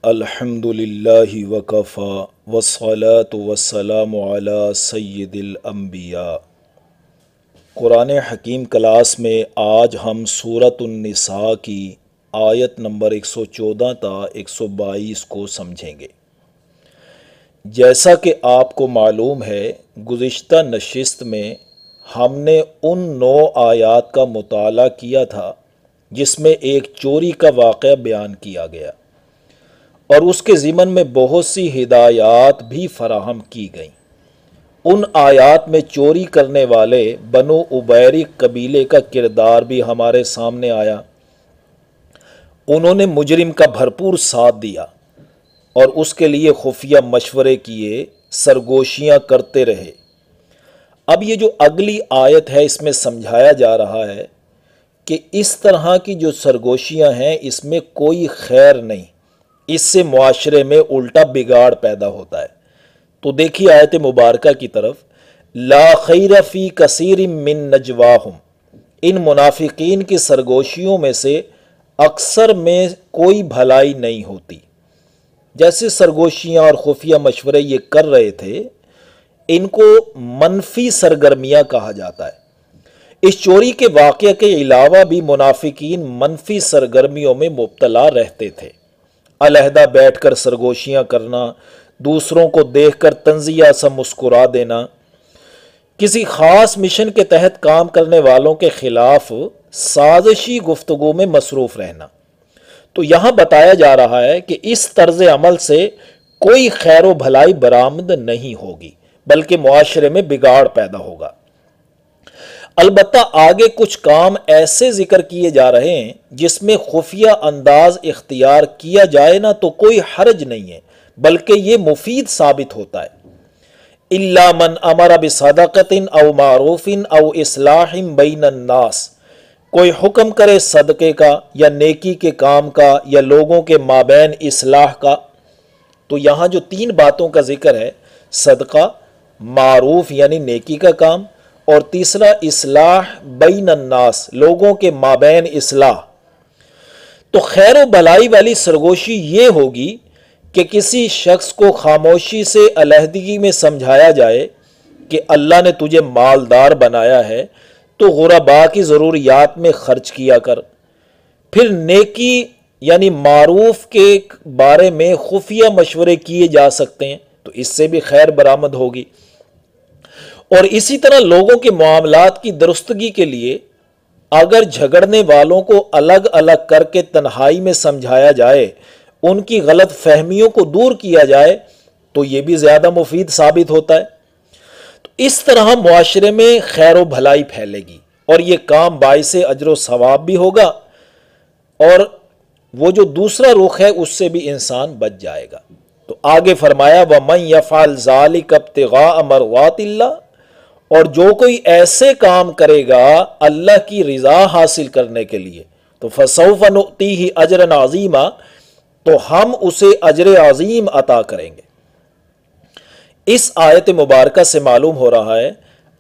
الحمدللہ وکفا والصلاة والسلام علی سید الانبیاء۔ قرآن حکیم کلاس میں آج ہم سورۃ النساء کی آیت نمبر 114 تا 122 کو سمجھیں گے۔ جیسا کہ آپ کو معلوم ہے، گزشتہ نشست میں ہم نے ان 9 آیات کا مطالعہ کیا تھا جس میں ایک چوری کا واقعہ بیان کیا گیا اور اس کے ضمن میں بہت سی ہدایات بھی فراہم کی گئیں۔ ان آیات میں چوری کرنے والے بنو عبیرق قبیلے کا کردار بھی ہمارے سامنے آیا۔ انہوں نے مجرم کا بھرپور ساتھ دیا اور اس کے لیے خفیہ مشورے کیے، سرگوشیاں کرتے رہے۔ اب یہ جو اگلی آیت ہے اس میں سمجھایا جا رہا ہے کہ اس طرح کی جو سرگوشیاں ہیں اس میں کوئی خیر نہیں، اس سے معاشرے میں الٹا بگاڑ پیدا ہوتا ہے۔ تو دیکھیے آیت مبارکہ کی طرف، لا خیر فی کثیر من نجواہم، ان منافقین کی سرگوشیوں میں سے اکثر میں کوئی بھلائی نہیں ہوتی۔ جیسے سرگوشیاں اور خفیہ مشورے یہ کر رہے تھے، ان کو منفی سرگرمیاں کہا جاتا ہے۔ اس چوری کے واقعے کے علاوہ بھی منافقین منفی سرگرمیوں میں مبتلا رہتے تھے۔ علیحدہ بیٹھ کر سرگوشیاں کرنا، دوسروں کو دیکھ کر طنزیہ سا مسکرا دینا، کسی خاص مشن کے تحت کام کرنے والوں کے خلاف سازشی گفتگو میں مصروف رہنا۔ تو یہاں بتایا جا رہا ہے کہ اس طرز عمل سے کوئی خیر و بھلائی برآمد نہیں ہوگی بلکہ معاشرے میں بگاڑ پیدا ہوگا۔ البتہ آگے کچھ کام ایسے ذکر کیے جا رہے ہیں جس میں خفیہ انداز اختیار کیا جائے نا تو کوئی حرج نہیں ہے، بلکہ یہ مفید ثابت ہوتا ہے۔ الا من امر بصدقۃ او معروف او اصلاح بین الناس، کوئی حکم کرے صدقے کا یا نیکی کے کام کا یا لوگوں کے مابین اصلاح کا۔ تو یہاں جو 3 باتوں کا ذکر ہے، صدقہ، معروف یعنی نیکی کا کام، اور تیسرا اصلاح بین الناس، لوگوں کے مابین اصلاح۔ تو خیر و بھلائی والی سرگوشی یہ ہوگی کہ کسی شخص کو خاموشی سے علیحدگی میں سمجھایا جائے کہ اللہ نے تجھے مالدار بنایا ہے تو غرباء کی ضروریات میں خرچ کیا کر۔ پھر نیکی یعنی معروف کے بارے میں خفیہ مشورے کیے جا سکتے ہیں تو اس سے بھی خیر برآمد ہوگی۔ اور اسی طرح لوگوں کے معاملات کی درستگی کے لیے اگر جھگڑنے والوں کو الگ الگ کر کے تنہائی میں سمجھایا جائے، ان کی غلط فہمیوں کو دور کیا جائے تو یہ بھی زیادہ مفید ثابت ہوتا ہے۔ تو اس طرح معاشرے میں خیر و بھلائی پھیلے گی اور یہ کام باعث اجر و ثواب بھی ہوگا، اور وہ جو دوسرا رخ ہے اس سے بھی انسان بچ جائے گا۔ تو آگے فرمایا وَمَن يَفْعَلْ ذَلِكَ ابْتِغَاءَ مَرْضَاتِ اللَّهِ، اور جو کوئی ایسے کام کرے گا اللہ کی رضا حاصل کرنے کے لیے تو فَسَوْفَ نُؤْتِيهِ أَجْرًا عَظِيمًا، تو ہم اسے اجر عظیم عطا کریں گے۔ اس آیت مبارکہ سے معلوم ہو رہا ہے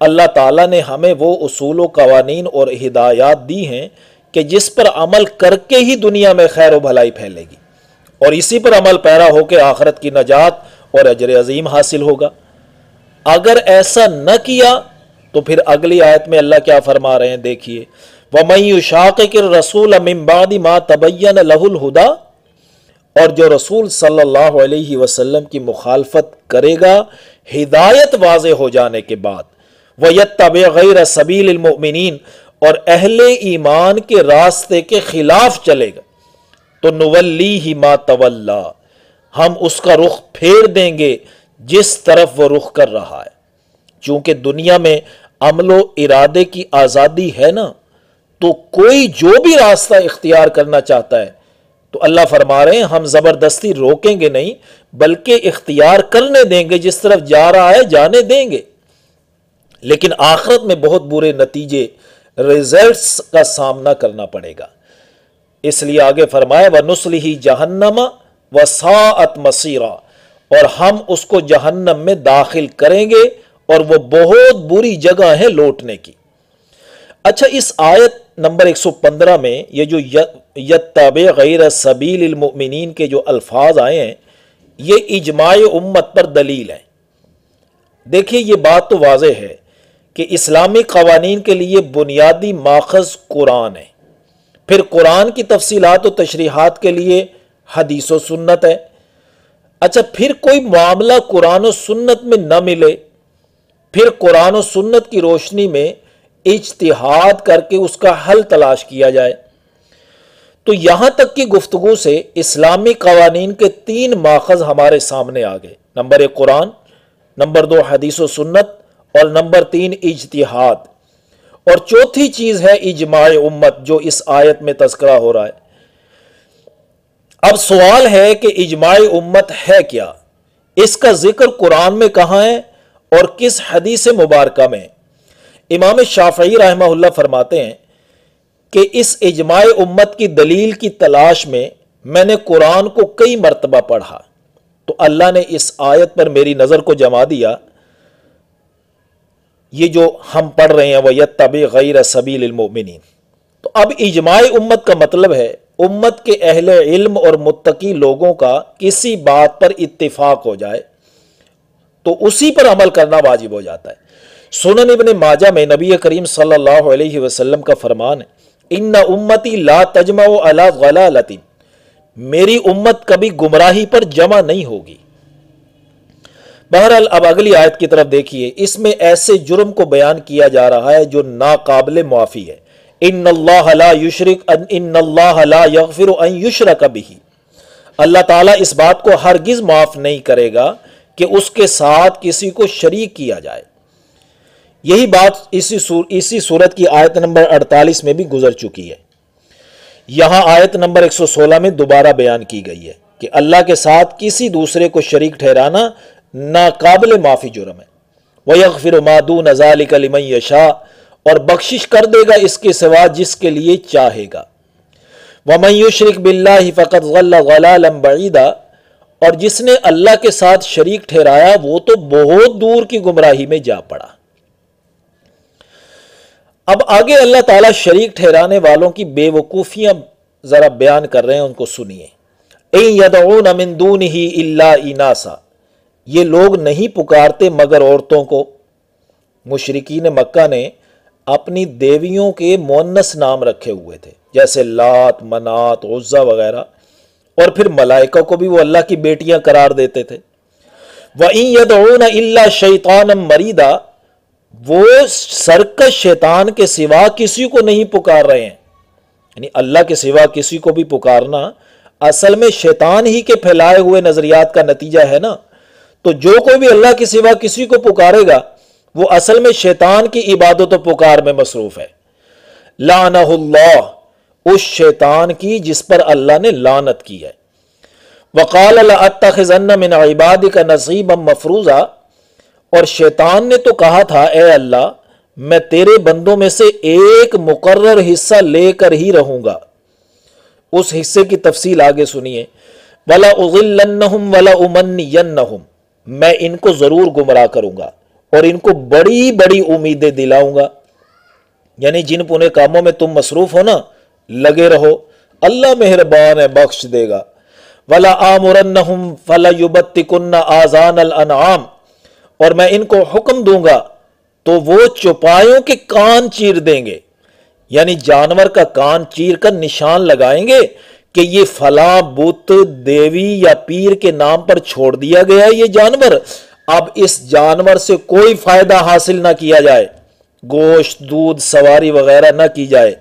اللہ تعالیٰ نے ہمیں وہ اصول و قوانین اور ہدایات دی ہیں کہ جس پر عمل کر کے ہی دنیا میں خیر و بھلائی پھیلے گی اور اسی پر عمل پیرا ہو کے آخرت کی نجات اور اجر عظیم حاصل ہوگا۔ اگر ایسا نہ کیا تو پھر اگلی آیت میں اللہ کیا فرما رہے ہیں، دیکھیے وَمَن يُشَاقِقِ الرَّسُولَ مِن بَعْدِ مَا تَبَيَّنَ لَهُ الْهُدَىٰ، اور جو رسول صلی اللہ علیہ وسلم کی مخالفت کرے گا ہدایت واضح ہو جانے کے بعد، وَيَتَّبِعْ غَيْرَ سَبِيلِ الْمُؤْمِنِينَ، اور اہل ایمان کے راستے کے خلاف چلے گا تو نُوَلِّيهِ مَا تَوَلَّىٰ، ہم اس کا رخ پھیر دیں گے جس طرف وہ رخ کر رہا ہے۔ چونکہ دنیا میں عمل و ارادے کی آزادی ہے نا، تو کوئی جو بھی راستہ اختیار کرنا چاہتا ہے تو اللہ فرما رہے ہیں ہم زبردستی روکیں گے نہیں بلکہ اختیار کرنے دیں گے، جس طرف جا رہا ہے جانے دیں گے۔ لیکن آخرت میں بہت برے نتیجے، ریزلٹس کا سامنا کرنا پڑے گا۔ اس لیے آگے فرمایا وَنُصْلِهِ جَهَنَّمَ وَسَاءَتْ مَصِيرًا، اور ہم اس کو جہنم میں داخل کریں گے اور وہ بہت بری جگہ ہے لوٹنے کی۔ اچھا، اس آیت نمبر 115 میں یہ جو یتبع غیر سبیل المؤمنین کے جو الفاظ آئے ہیں، یہ اجماع امت پر دلیل ہے۔ دیکھیے، یہ بات تو واضح ہے کہ اسلامی قوانین کے لیے بنیادی ماخذ قرآن ہے، پھر قرآن کی تفصیلات و تشریحات کے لیے حدیث و سنت ہے۔ اچھا، پھر کوئی معاملہ قرآن و سنت میں نہ ملے، پھر قرآن و سنت کی روشنی میں اجتہاد کر کے اس کا حل تلاش کیا جائے۔ تو یہاں تک کی گفتگو سے اسلامی قوانین کے 3 ماخذ ہمارے سامنے آ گئے: نمبر 1 قرآن، نمبر 2 حدیث و سنت، اور نمبر 3 اجتہاد، اور چوتھی چیز ہے اجماع امت جو اس آیت میں تذکرہ ہو رہا ہے۔ اب سوال ہے کہ اجماع امت ہے کیا؟ اس کا ذکر قرآن میں کہاں ہے اور کس حدیث مبارکہ میں؟ امام شافعی رحمہ اللہ فرماتے ہیں کہ اس اجماع امت کی دلیل کی تلاش میں نے قرآن کو کئی مرتبہ پڑھا تو اللہ نے اس آیت پر میری نظر کو جما دیا۔ یہ جو ہم پڑھ رہے ہیں وہ یتبع غیر سبیل المؤمنین، تو اب اجماع امت کا مطلب ہے امت کے اہل علم اور متقی لوگوں کا کسی بات پر اتفاق ہو جائے تو اسی پر عمل کرنا واجب ہو جاتا ہے۔ سنن ابن ماجہ میں نبی کریم صلی اللہ علیہ وسلم کا فرمان ہے، ان امتی لا تجمع علی ضلالۃ، میری امت کبھی گمراہی پر جمع نہیں ہوگی۔ بہرحال اب اگلی آیت کی طرف دیکھیے، اس میں ایسے جرم کو بیان کیا جا رہا ہے جو ناقابل معافی ہے۔ ان اللہ لا یغفر ان یشرک بہ، اللہ تعالیٰ اس بات کو ہرگز معاف نہیں کرے گا کہ اس کے ساتھ کسی کو شریک کیا جائے۔ یہی بات اسی سورت کی آیت نمبر 48 میں بھی گزر چکی ہے۔ یہاں آیت نمبر 116 میں دوبارہ بیان کی گئی ہے کہ اللہ کے ساتھ کسی دوسرے کو شریک ٹھہرانا ناقابل معافی جرم ہے۔ وَيَغْفِرُ مَا دُونَ ذَلِكَ لِمَن يَشَاءُ، اور بخشش کر دے گا اس کے سوا جس کے لیے چاہے گا۔ وَمَن يُشْرِكْ بِاللَّهِ فَقَدْ ضَلَّ ضَلَالًا بَعِيدًا، اور جس نے اللہ کے ساتھ شریک ٹھہرایا وہ تو بہت دور کی گمراہی میں جا پڑا۔ اب آگے اللہ تعالیٰ شریک ٹھہرانے والوں کی بے وقوفیاں ذرا بیان کر رہے ہیں، ان کو سنیے۔ اِن يَدْعُونَ مِن دُونِهِ إِلَّا إِنَاثًا، یہ لوگ نہیں پکارتے مگر عورتوں کو۔ مشرکین مکہ نے اپنی دیویوں کے مؤنث نام رکھے ہوئے تھے، جیسے لات، منات، عزا وغیرہ، اور پھر ملائکہ کو بھی وہ اللہ کی بیٹیاں قرار دیتے تھے۔ وَإِن يَدْعُونَ إِلَّا شَيْطَانًا مَرِيدًا، وہ سرکش شیطان کے سوا کسی کو نہیں پکار رہے ہیں، یعنی اللہ کے سوا کسی کو بھی پکارنا اصل میں شیطان ہی کے پھیلائے ہوئے نظریات کا نتیجہ ہے نا۔ تو جو کوئی بھی اللہ کے سوا کسی کو پکارے گا وہ اصل میں شیطان کی عبادت و پکار میں مصروف ہے۔ لعنہ اللہ، اس شیطان کی جس پر اللہ نے لعنت کی ہے۔ وقال لأتخذن من عبادك نصیبا مفروضا، اور شیطان نے تو کہا تھا اے اللہ میں تیرے بندوں میں سے ایک مقرر حصہ لے کر ہی رہوں گا۔ اس حصے کی تفصیل آگے سنیے۔ وَلَأُضِلَّنَّهُمْ وَلَأُمَنِّيَنَّهُمْ، میں ان کو ضرور گمراہ کروں گا اور ان کو بڑی بڑی امیدیں دلاؤں گا، یعنی جن پونے کاموں میں تم مصروف ہو نا لگے رہو، اللہ مہربان ہے بخش دے گا۔ وَلَآمُرَنَّهُمْ فَلَيُبَتِّكُنَّ آذَانَ الْأَنْعَامِ، اور میں ان کو حکم دوں گا تو وہ چوپایوں کے کان چیر دیں گے، یعنی جانور کا کان چیر کر نشان لگائیں گے کہ یہ فلاں بت، دیوی یا پیر کے نام پر چھوڑ دیا گیا یہ جانور، اب اس جانور سے کوئی فائدہ حاصل نہ کیا جائے، گوشت، دودھ، سواری وغیرہ نہ کی جائے۔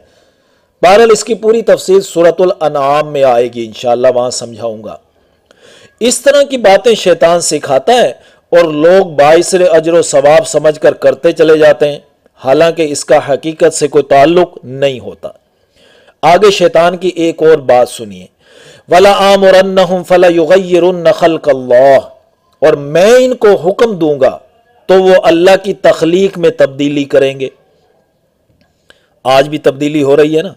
بہرحال اس کی پوری تفصیل سورۃ الانعام میں آئے گی، انشاءاللہ وہاں سمجھاؤں گا۔ اس طرح کی باتیں شیطان سکھاتا ہے اور لوگ باعث اجر و ثواب سمجھ کر کرتے چلے جاتے ہیں، حالانکہ اس کا حقیقت سے کوئی تعلق نہیں ہوتا۔ آگے شیطان کی ایک اور بات سنیے۔ وَلَآمُرَنَّهُمْ فَلَيُغَيِّرُنَّ خَلْقَ اللَّهِ، اور میں ان کو حکم دوں گا تو وہ اللہ کی تخلیق میں تبدیلی کریں گے۔ آج بھی تبدیلی ہو رہی ہے نا،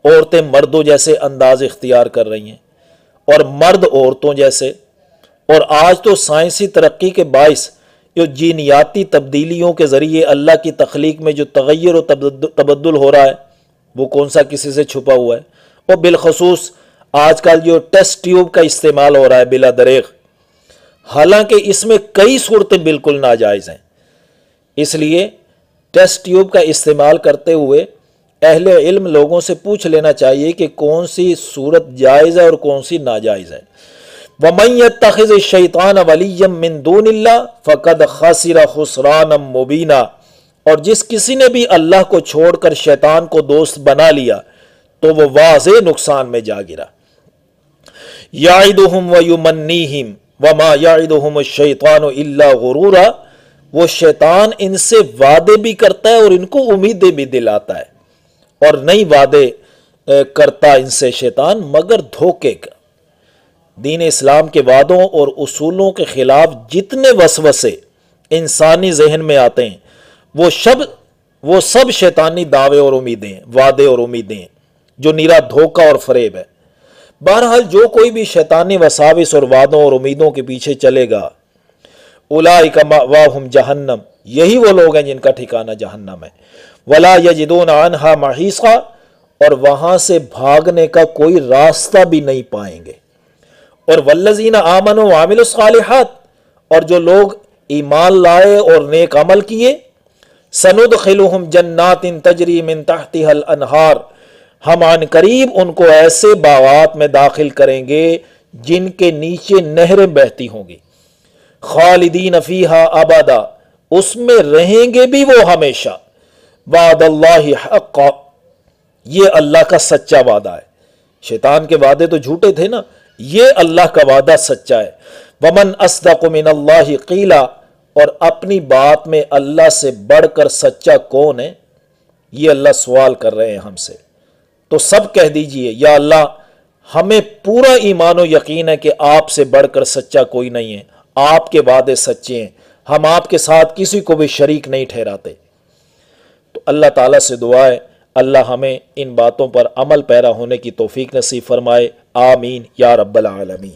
عورتیں مردوں جیسے انداز اختیار کر رہی ہیں اور مرد عورتوں جیسے، اور آج تو سائنسی ترقی کے باعث جو جینیاتی تبدیلیوں کے ذریعے اللہ کی تخلیق میں جو تغیر و تبدل ہو رہا ہے وہ کون سا کسی سے چھپا ہوا ہے؟ اور بالخصوص آج کل جو ٹیسٹ ٹیوب کا استعمال ہو رہا ہے بلا دریغ، حالانکہ اس میں کئی صورتیں بالکل ناجائز ہیں۔ اس لیے ٹیسٹ ٹیوب کا استعمال کرتے ہوئے اہل علم لوگوں سے پوچھ لینا چاہیے کہ کون سی صورت جائز ہے اور کون سی ناجائز ہے۔ وَمَن يَتَّخِذِ الشَّيْطَانَ وَلِيًّا مِّن دُونِ اللَّهِ فَقَدْ خَسِرَ خُسْرَانًا مُّبِينًا، اور جس کسی نے بھی اللہ کو چھوڑ کر شیطان کو دوست بنا لیا تو وہ واضح نقصان میں جا گرا۔ يَعِدُهُمْ وَيُمَنِّيهِمْ وَمَا يَعِدُهُمُ الشَّيْطَانُ إِلَّا غُرُورًا، وہ شیطان ان سے وعدے بھی کرتا ہے اور ان کو امیدیں بھی دلاتا ہے، اور نہیں وعدے کرتا ان سے شیطان مگر دھوکے کا۔ دین اسلام کے وعدوں اور اصولوں کے خلاف جتنے وسوسے انسانی ذہن میں آتے ہیں وہ سب شیطانی دعوے اور امیدیں، وعدے اور امیدیں جو نیرا دھوکہ اور فریب ہے۔ بہرحال جو کوئی بھی شیطانی وساوس اور وعدوں اور امیدوں کے پیچھے چلے گا، اولئک مأواہم جہنم، یہی وہ لوگ ہیں جن کا ٹھکانہ جہنم ہے، ولا یجدون عنہا محیصا، اور وہاں سے بھاگنے کا کوئی راستہ بھی نہیں پائیں گے۔ اور والذین آمنوا وعملوا الصالحات، اور جو لوگ ایمان لائے اور نیک عمل کیے، سندخلہم جنات تجری من تحتها الانہار، ہم عن قریب ان کو ایسے باغات میں داخل کریں گے جن کے نیچے نہریں بہتی ہوں گی، خالدین فیہا ابدا، اس میں رہیں گے بھی وہ ہمیشہ، وعد اللہ حقا، یہ اللہ کا سچا وعدہ ہے۔ شیطان کے وعدے تو جھوٹے تھے نا، یہ اللہ کا وعدہ سچا ہے۔ ومن اصدق من اللہ قیلا، اور اپنی بات میں اللہ سے بڑھ کر سچا کون ہے؟ یہ اللہ سوال کر رہے ہیں ہم سے، تو سب کہہ دیجئے یا اللہ ہمیں پورا ایمان و یقین ہے کہ آپ سے بڑھ کر سچا کوئی نہیں ہے، آپ کے وعدے سچے ہیں، ہم آپ کے ساتھ کسی کو بھی شریک نہیں ٹھہراتے۔ تو اللہ تعالیٰ سے دعا ہے اللہ ہمیں ان باتوں پر عمل پیرا ہونے کی توفیق نصیب فرمائے، آمین یا رب العالمین۔